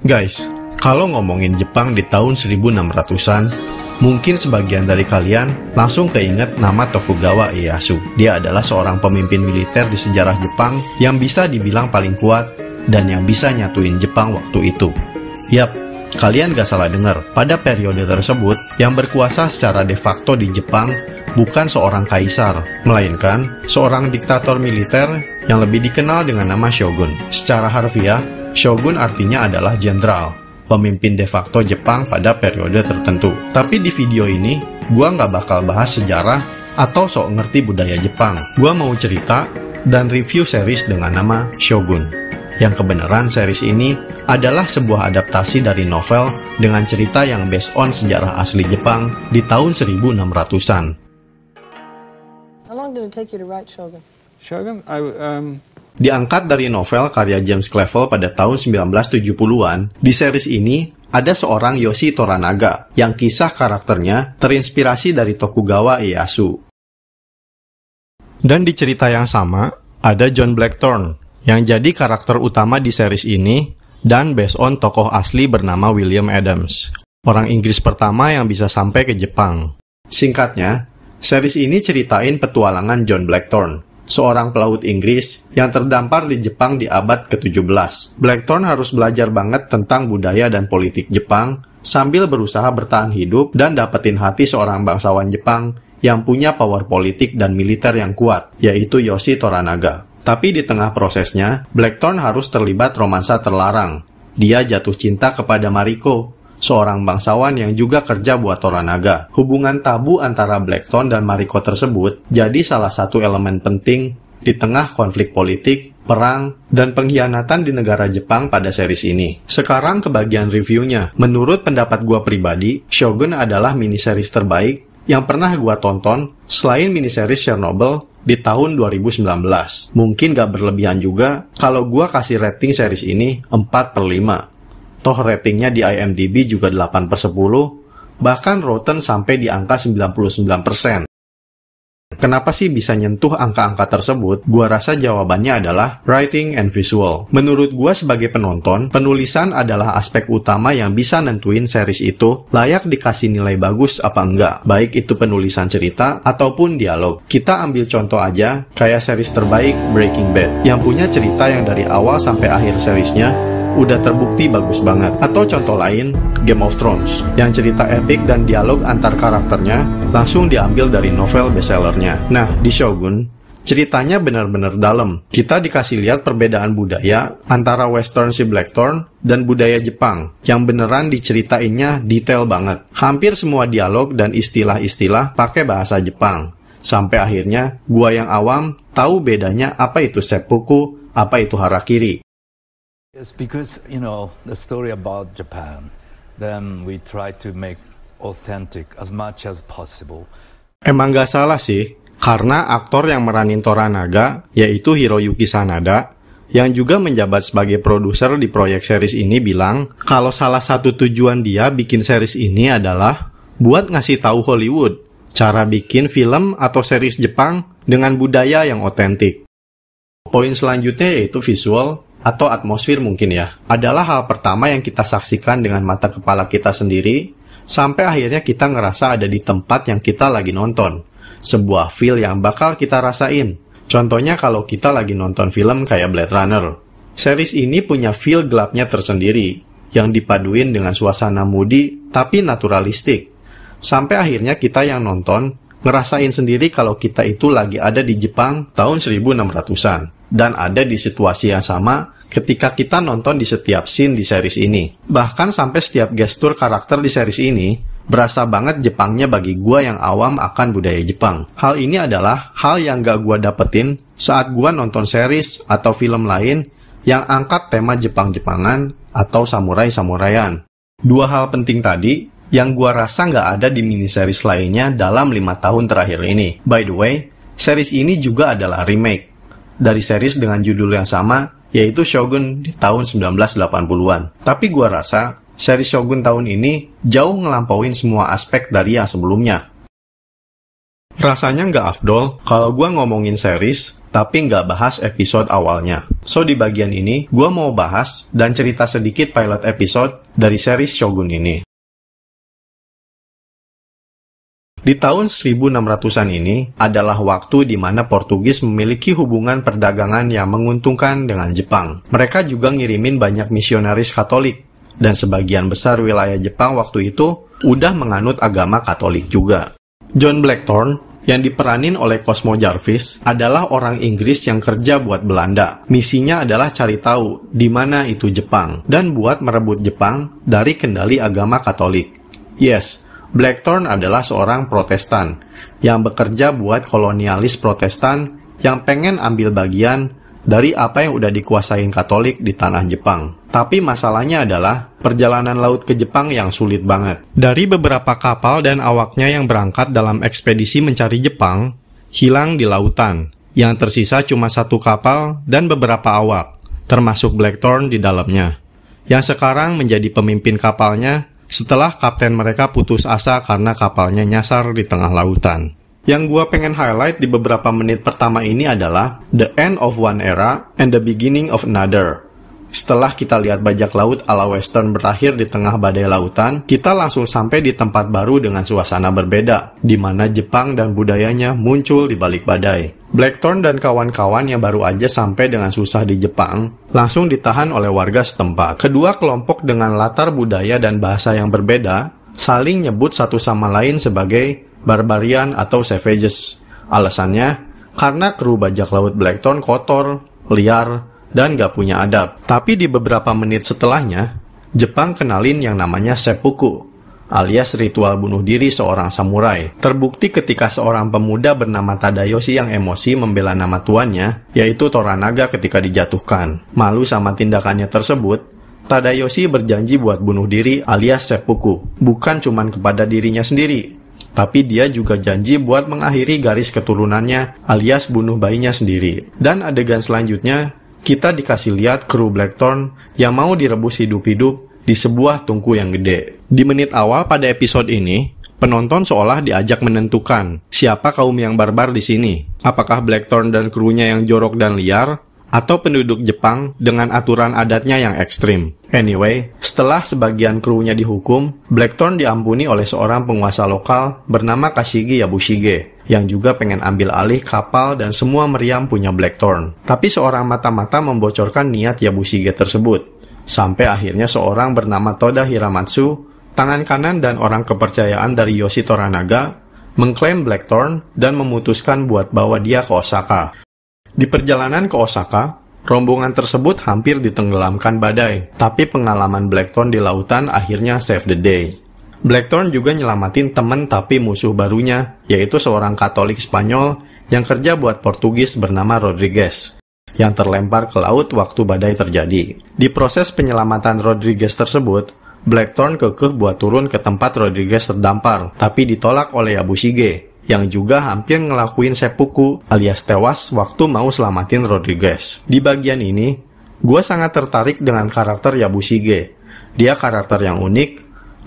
Guys, kalau ngomongin Jepang di tahun 1600-an, mungkin sebagian dari kalian langsung keinget nama Tokugawa Ieyasu. Dia adalah seorang pemimpin militer di sejarah Jepang yang bisa dibilang paling kuat dan yang bisa nyatuin Jepang waktu itu. Yap, kalian gak salah dengar. Pada periode tersebut, yang berkuasa secara de facto di Jepang bukan seorang kaisar, melainkan seorang diktator militer yang lebih dikenal dengan nama shogun. Secara harfiah, shogun artinya adalah jenderal, pemimpin de facto Jepang pada periode tertentu. Tapi di video ini, gua nggak bakal bahas sejarah atau sok ngerti budaya Jepang. Gua mau cerita dan review series dengan nama Shogun. Yang kebenaran series ini adalah sebuah adaptasi dari novel dengan cerita yang based on sejarah asli Jepang di tahun 1600-an. How long did it take you to write Shogun? Diangkat dari novel karya James Clavell pada tahun 1970-an, di series ini ada seorang Yoshi Toranaga yang kisah karakternya terinspirasi dari Tokugawa Ieyasu. Dan di cerita yang sama, ada John Blackthorne yang jadi karakter utama di series ini dan based on tokoh asli bernama William Adams, orang Inggris pertama yang bisa sampai ke Jepang. Singkatnya, series ini ceritain petualangan John Blackthorne, seorang pelaut Inggris yang terdampar di Jepang di abad ke-17. Blackthorne harus belajar banget tentang budaya dan politik Jepang sambil berusaha bertahan hidup dan dapetin hati seorang bangsawan Jepang yang punya power politik dan militer yang kuat, yaitu Yoshi Toranaga. Tapi di tengah prosesnya, Blackthorne harus terlibat romansa terlarang. Dia jatuh cinta kepada Mariko, seorang bangsawan yang juga kerja buat Toranaga. Hubungan tabu antara Blackthorne dan Mariko tersebut jadi salah satu elemen penting di tengah konflik politik, perang, dan pengkhianatan di negara Jepang pada series ini. Sekarang ke bagian reviewnya. Menurut pendapat gua pribadi, Shogun adalah miniseries terbaik yang pernah gua tonton selain miniseries Chernobyl di tahun 2019. Mungkin gak berlebihan juga kalau gua kasih rating series ini 4/5. Toh ratingnya di IMDb juga 8/10, bahkan Rotten sampai di angka 99%. Kenapa sih bisa nyentuh angka-angka tersebut? Gua rasa jawabannya adalah writing and visual. Menurut gua sebagai penonton, penulisan adalah aspek utama yang bisa nentuin series itu layak dikasih nilai bagus apa enggak, baik itu penulisan cerita ataupun dialog. Kita ambil contoh aja, kayak series terbaik Breaking Bad, yang punya cerita yang dari awal sampai akhir seriesnya udah terbukti bagus banget. Atau contoh lain, Game of Thrones, yang cerita epik dan dialog antar karakternya langsung diambil dari novel bestsellernya. Nah, di Shogun, ceritanya benar-benar dalam. Kita dikasih lihat perbedaan budaya antara western si Blackthorne dan budaya Jepang, yang beneran diceritainnya detail banget. Hampir semua dialog dan istilah-istilah pakai bahasa Jepang. Sampai akhirnya, gua yang awam tahu bedanya apa itu seppuku, apa itu harakiri. It's because, the story about Japan, then we try to make authentic as much as possible. Emang gak salah sih, karena aktor yang meranin Toranaga, yaitu Hiroyuki Sanada, yang juga menjabat sebagai produser di proyek series ini bilang, kalau salah satu tujuan dia bikin series ini adalah buat ngasih tahu Hollywood cara bikin film atau series Jepang dengan budaya yang otentik. Poin selanjutnya yaitu visual atau atmosfer mungkin ya, adalah hal pertama yang kita saksikan dengan mata kepala kita sendiri, sampai akhirnya kita ngerasa ada di tempat yang kita lagi nonton. Sebuah feel yang bakal kita rasain. Contohnya kalau kita lagi nonton film kayak Blade Runner. Series ini punya feel gelapnya tersendiri, yang dipaduin dengan suasana moody tapi naturalistik. Sampai akhirnya kita yang nonton ngerasain sendiri kalau kita itu lagi ada di Jepang tahun 1600-an. Dan ada di situasi yang sama ketika kita nonton di setiap scene di series ini. Bahkan sampai setiap gestur karakter di series ini berasa banget Jepangnya bagi gua yang awam akan budaya Jepang. Hal ini adalah hal yang gak gua dapetin saat gua nonton series atau film lain yang angkat tema Jepang-Jepangan atau samurai-samuraian. Dua hal penting tadi yang gua rasa gak ada di miniseries lainnya dalam 5 tahun terakhir ini. By the way, series ini juga adalah remake dari series dengan judul yang sama, yaitu Shogun di tahun 1980-an. Tapi gua rasa, series Shogun tahun ini jauh ngelampauin semua aspek dari yang sebelumnya. Rasanya nggak afdol kalau gue ngomongin series, tapi nggak bahas episode awalnya. So, di bagian ini, gue mau bahas dan cerita sedikit pilot episode dari series Shogun ini. Di tahun 1600-an ini adalah waktu di mana Portugis memiliki hubungan perdagangan yang menguntungkan dengan Jepang. Mereka juga ngirimin banyak misionaris Katolik, dan sebagian besar wilayah Jepang waktu itu udah menganut agama Katolik juga. John Blackthorne, yang diperanin oleh Cosmo Jarvis, adalah orang Inggris yang kerja buat Belanda. Misinya adalah cari tahu di mana itu Jepang, dan buat merebut Jepang dari kendali agama Katolik. Yes, Blackthorne adalah seorang Protestan yang bekerja buat kolonialis Protestan yang pengen ambil bagian dari apa yang udah dikuasain Katolik di tanah Jepang. Tapi masalahnya adalah perjalanan laut ke Jepang yang sulit banget. Dari beberapa kapal dan awaknya yang berangkat dalam ekspedisi mencari Jepang, hilang di lautan. Yang tersisa cuma satu kapal dan beberapa awak, termasuk Blackthorne di dalamnya, yang sekarang menjadi pemimpin kapalnya setelah kapten mereka putus asa karena kapalnya nyasar di tengah lautan. Yang gua pengen highlight di beberapa menit pertama ini adalah the end of one era and the beginning of another. Setelah kita lihat bajak laut ala western berakhir di tengah badai lautan, kita langsung sampai di tempat baru dengan suasana berbeda, di mana Jepang dan budayanya muncul di balik badai. Blackthorne dan kawan-kawan yang baru aja sampai dengan susah di Jepang, langsung ditahan oleh warga setempat. Kedua kelompok dengan latar budaya dan bahasa yang berbeda, saling nyebut satu sama lain sebagai barbarian atau savages. Alasannya, karena kru bajak laut Blackthorne kotor, liar, dan gak punya adab. Tapi di beberapa menit setelahnya, Jepang kenalin yang namanya seppuku, alias ritual bunuh diri seorang samurai. Terbukti ketika seorang pemuda bernama Tadayoshi yang emosi membela nama tuannya, yaitu Toranaga ketika dijatuhkan. Malu sama tindakannya tersebut, Tadayoshi berjanji buat bunuh diri alias seppuku, bukan cuman kepada dirinya sendiri, tapi dia juga janji buat mengakhiri garis keturunannya alias bunuh bayinya sendiri. Dan adegan selanjutnya, kita dikasih lihat kru Blackthorne yang mau direbus hidup-hidup di sebuah tungku yang gede. Di menit awal pada episode ini, penonton seolah diajak menentukan siapa kaum yang barbar di sini. Apakah Blackthorne dan krunya yang jorok dan liar, atau penduduk Jepang dengan aturan adatnya yang ekstrim. Anyway, setelah sebagian krunya dihukum, Blackthorne diampuni oleh seorang penguasa lokal bernama Kashigi Yabushige, yang juga pengen ambil alih kapal dan semua meriam punya Blackthorne. Tapi seorang mata-mata membocorkan niat Yabushige tersebut, sampai akhirnya seorang bernama Toda Hiramatsu, tangan kanan dan orang kepercayaan dari Yoshi Toranaga, mengklaim Blackthorne dan memutuskan buat bawa dia ke Osaka. Di perjalanan ke Osaka, rombongan tersebut hampir ditenggelamkan badai, tapi pengalaman Blackthorne di lautan akhirnya save the day. Blackthorne juga nyelamatin temen tapi musuh barunya, yaitu seorang Katolik Spanyol yang kerja buat Portugis bernama Rodriguez, yang terlempar ke laut waktu badai terjadi. Di proses penyelamatan Rodriguez tersebut, Blackthorne kekeh buat turun ke tempat Rodriguez terdampar, tapi ditolak oleh Yabushige, yang juga hampir ngelakuin seppuku alias tewas waktu mau selamatin Rodriguez. Di bagian ini, gue sangat tertarik dengan karakter Yabushige. Dia karakter yang unik,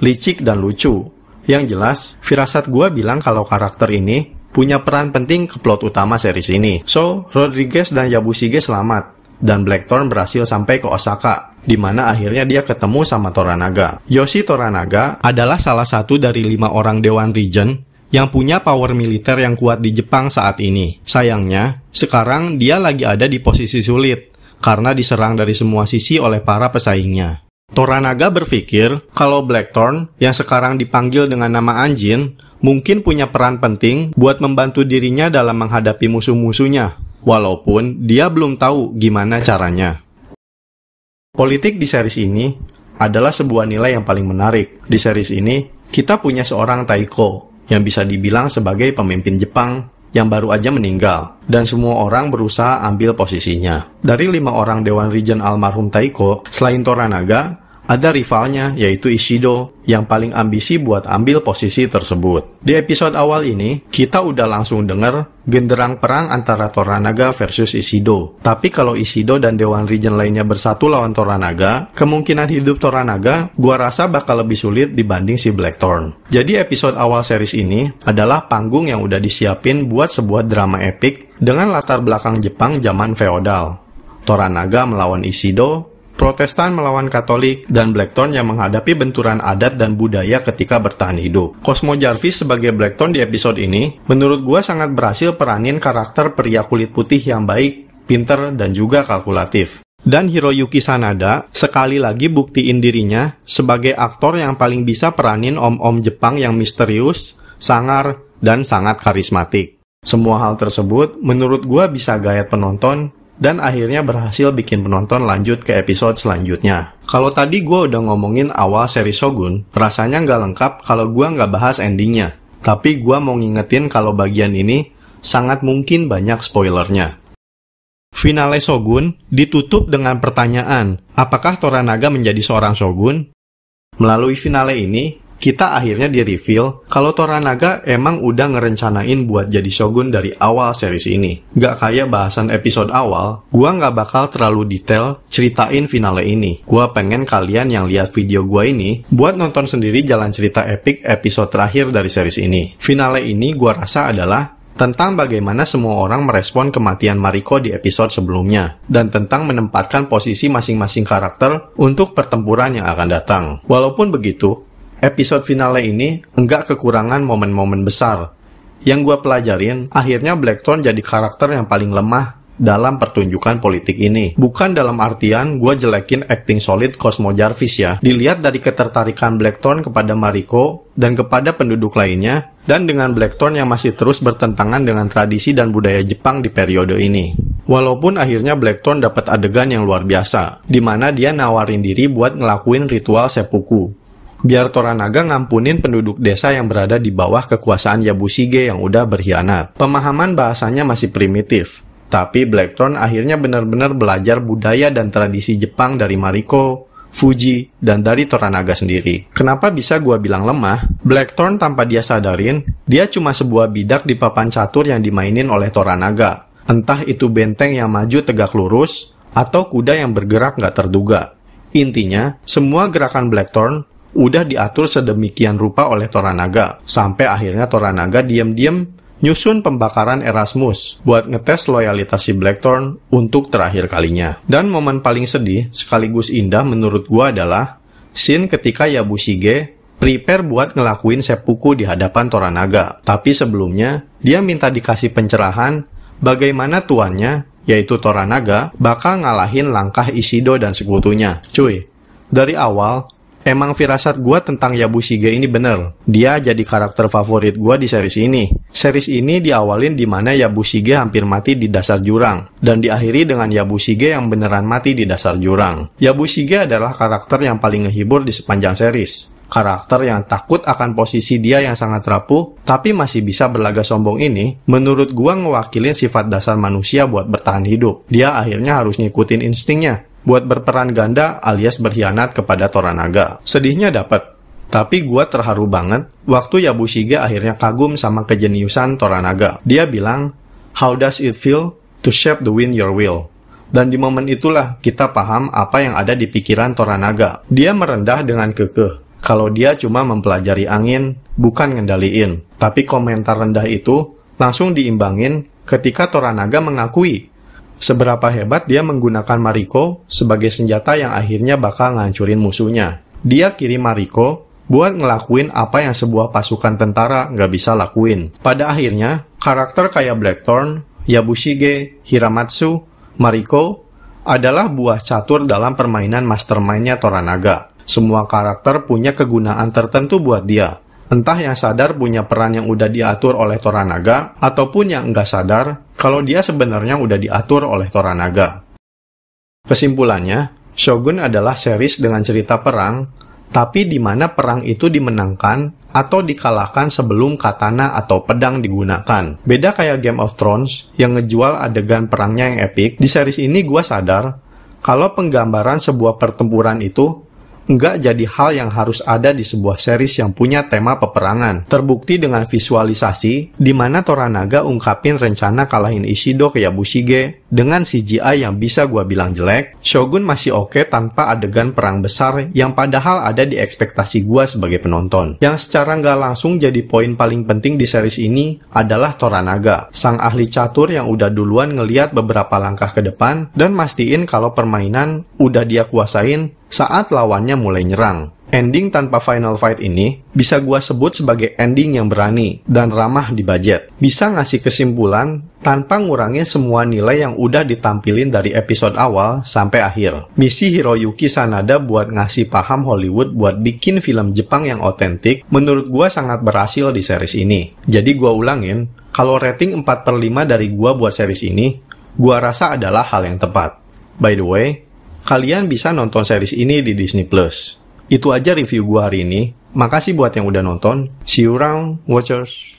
licik dan lucu. Yang jelas, firasat gue bilang kalau karakter ini punya peran penting ke plot utama series ini. So, Rodriguez dan Yabushige selamat, dan Blackthorne berhasil sampai ke Osaka, di mana akhirnya dia ketemu sama Toranaga. Yoshi Toranaga adalah salah satu dari 5 orang Dewan Regent yang punya power militer yang kuat di Jepang saat ini. Sayangnya, sekarang dia lagi ada di posisi sulit, karena diserang dari semua sisi oleh para pesaingnya. Toranaga berpikir kalau Blackthorne, yang sekarang dipanggil dengan nama Anjin, mungkin punya peran penting buat membantu dirinya dalam menghadapi musuh-musuhnya, walaupun dia belum tahu gimana caranya. Politik di series ini adalah sebuah nilai yang paling menarik. Di series ini, kita punya seorang Taiko, yang bisa dibilang sebagai pemimpin Jepang yang baru aja meninggal, dan semua orang berusaha ambil posisinya. Dari 5 orang Dewan Regent almarhum Taiko, selain Toranaga, ada rivalnya yaitu Ishido yang paling ambisi buat ambil posisi tersebut. Di episode awal ini, kita udah langsung denger genderang perang antara Toranaga versus Ishido. Tapi kalau Ishido dan Dewan Region lainnya bersatu lawan Toranaga, kemungkinan hidup Toranaga gua rasa bakal lebih sulit dibanding si Blackthorn. Jadi episode awal series ini adalah panggung yang udah disiapin buat sebuah drama epik dengan latar belakang Jepang zaman feodal. Toranaga melawan Ishido, Protestan melawan Katolik, dan Blackthorn yang menghadapi benturan adat dan budaya ketika bertahan hidup. Cosmo Jarvis sebagai Blackthorn di episode ini, menurut gua sangat berhasil peranin karakter pria kulit putih yang baik, pinter, dan juga kalkulatif. Dan Hiroyuki Sanada sekali lagi buktiin dirinya sebagai aktor yang paling bisa peranin om-om Jepang yang misterius, sangar, dan sangat karismatik. Semua hal tersebut menurut gua bisa gayat penonton, dan akhirnya berhasil bikin penonton lanjut ke episode selanjutnya. Kalau tadi gue udah ngomongin awal seri Shogun, rasanya nggak lengkap kalau gue nggak bahas endingnya. Tapi gue mau ngingetin kalau bagian ini sangat mungkin banyak spoilernya. Finale Shogun ditutup dengan pertanyaan, apakah Toranaga menjadi seorang Shogun? Melalui finale ini, kita akhirnya di-reveal kalau Toranaga emang udah ngerencanain buat jadi Shogun dari awal series ini. Gak kayak bahasan episode awal, gua gak bakal terlalu detail ceritain finale ini. Gua pengen kalian yang lihat video gua ini buat nonton sendiri jalan cerita epic episode terakhir dari series ini. Finale ini gua rasa adalah tentang bagaimana semua orang merespon kematian Mariko di episode sebelumnya, dan tentang menempatkan posisi masing-masing karakter untuk pertempuran yang akan datang. Walaupun begitu, episode finale ini enggak kekurangan momen-momen besar. Yang gue pelajarin, akhirnya Blackthorn jadi karakter yang paling lemah dalam pertunjukan politik ini. Bukan dalam artian gue jelekin acting solid Cosmo Jarvis ya. Dilihat dari ketertarikan Blackthorn kepada Mariko dan kepada penduduk lainnya, dan dengan Blackthorn yang masih terus bertentangan dengan tradisi dan budaya Jepang di periode ini. Walaupun akhirnya Blackthorn dapat adegan yang luar biasa, di mana dia nawarin diri buat ngelakuin ritual seppuku biar Toranaga ngampunin penduduk desa yang berada di bawah kekuasaan Yabushige yang udah berkhianat. Pemahaman bahasanya masih primitif, tapi Blackthorn akhirnya benar-benar belajar budaya dan tradisi Jepang dari Mariko, Fuji, dan dari Toranaga sendiri. Kenapa bisa gua bilang lemah? Blackthorn tanpa dia sadarin, dia cuma sebuah bidak di papan catur yang dimainin oleh Toranaga. Entah itu benteng yang maju tegak lurus, atau kuda yang bergerak nggak terduga. Intinya, semua gerakan Blackthorn udah diatur sedemikian rupa oleh Toranaga, sampai akhirnya Toranaga diam-diam nyusun pembakaran Erasmus buat ngetes loyalitas si Blackthorn untuk terakhir kalinya. Dan momen paling sedih sekaligus indah menurut gua adalah scene ketika Yabushige prepare buat ngelakuin seppuku di hadapan Toranaga. Tapi sebelumnya, dia minta dikasih pencerahan bagaimana tuannya, yaitu Toranaga, bakal ngalahin langkah Ishido dan sekutunya. Cuy, dari awal emang firasat gua tentang Yabushige ini bener. Dia jadi karakter favorit gua di series ini. Series ini diawalin di mana Yabushige hampir mati di dasar jurang, dan diakhiri dengan Yabushige yang beneran mati di dasar jurang. Yabushige adalah karakter yang paling ngehibur di sepanjang series. Karakter yang takut akan posisi dia yang sangat rapuh, tapi masih bisa berlagak sombong ini, menurut gua ngewakilin sifat dasar manusia buat bertahan hidup. Dia akhirnya harus ngikutin instingnya buat berperan ganda alias berkhianat kepada Toranaga. Sedihnya dapet, tapi gua terharu banget waktu Yabushige akhirnya kagum sama kejeniusan Toranaga. Dia bilang, "How does it feel to shape the wind your will?" Dan di momen itulah kita paham apa yang ada di pikiran Toranaga. Dia merendah dengan kekeh kalau dia cuma mempelajari angin, bukan ngendaliin. Tapi komentar rendah itu langsung diimbangin ketika Toranaga mengakui seberapa hebat dia menggunakan Mariko sebagai senjata yang akhirnya bakal ngancurin musuhnya. Dia kirim Mariko buat ngelakuin apa yang sebuah pasukan tentara nggak bisa lakuin. Pada akhirnya, karakter kayak Blackthorn, Yabushige, Hiramatsu, Mariko adalah buah catur dalam permainan mastermind-nya Toranaga. Semua karakter punya kegunaan tertentu buat dia. Entah yang sadar punya peran yang udah diatur oleh Toranaga, ataupun yang enggak sadar kalau dia sebenarnya udah diatur oleh Toranaga. Kesimpulannya, Shogun adalah series dengan cerita perang, tapi di mana perang itu dimenangkan atau dikalahkan sebelum katana atau pedang digunakan. Beda kayak Game of Thrones yang ngejual adegan perangnya yang epik, di series ini gua sadar kalau penggambaran sebuah pertempuran itu nggak jadi hal yang harus ada di sebuah series yang punya tema peperangan. Terbukti dengan visualisasi, di mana Toranaga ungkapin rencana kalahin Ishido ke Yabushige dengan CGI yang bisa gua bilang jelek, Shogun masih oke tanpa adegan perang besar yang padahal ada di ekspektasi gua sebagai penonton. Yang secara nggak langsung jadi poin paling penting di series ini adalah Toranaga, sang ahli catur yang udah duluan ngeliat beberapa langkah ke depan dan mastiin kalau permainan udah dia kuasain saat lawannya mulai nyerang. Ending tanpa final fight ini bisa gua sebut sebagai ending yang berani dan ramah di budget. Bisa ngasih kesimpulan tanpa ngurangin semua nilai yang udah ditampilin dari episode awal sampai akhir. Misi Hiroyuki Sanada buat ngasih paham Hollywood buat bikin film Jepang yang otentik menurut gua sangat berhasil di series ini. Jadi gua ulangin, kalau rating 4/5 dari gua buat series ini, gua rasa adalah hal yang tepat. By the way, kalian bisa nonton series ini di Disney+. Itu aja review gua hari ini. Makasih buat yang udah nonton. See you around, watchers.